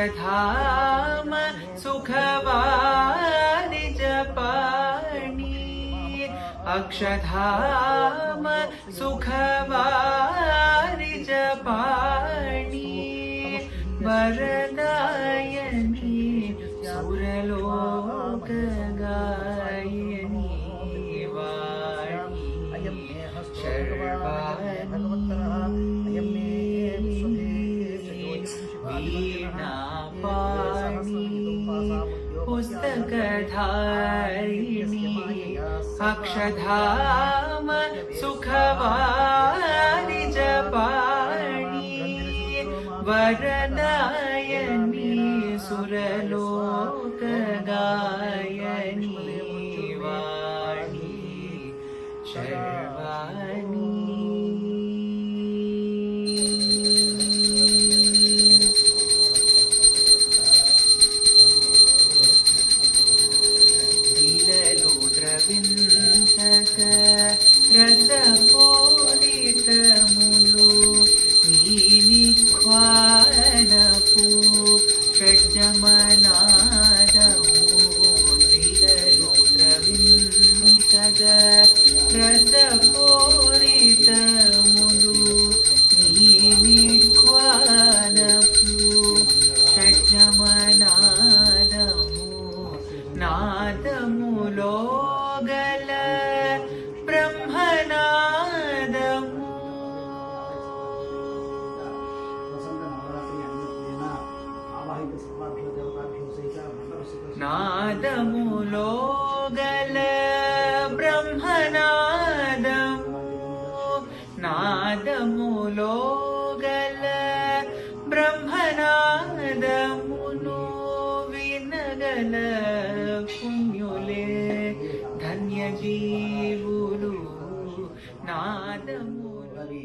अक्षधाम सुखवारि जपाणि अक्षधाम सुखवारि जपाणि वरदायनि सुरलोकगायनि वाणी पुस्तकधारिणी अक्षधाम सुखवारि जपाणि वरदायनि सुरलोकगायनि वाणी शर्वाणि। రసపూరితములు నీనిఖ్వానపు షడ్జమనాదము శ్రీలలు ద్రవించగ రసపూరితములు నీనిఖ్వానపు షడ్జమనాదము నాదములో గల బ్రహ్మనాదము నాదములో గల బ్రహ్మనాదము నాదములో గల బ్రహ్మనాదమును వినగల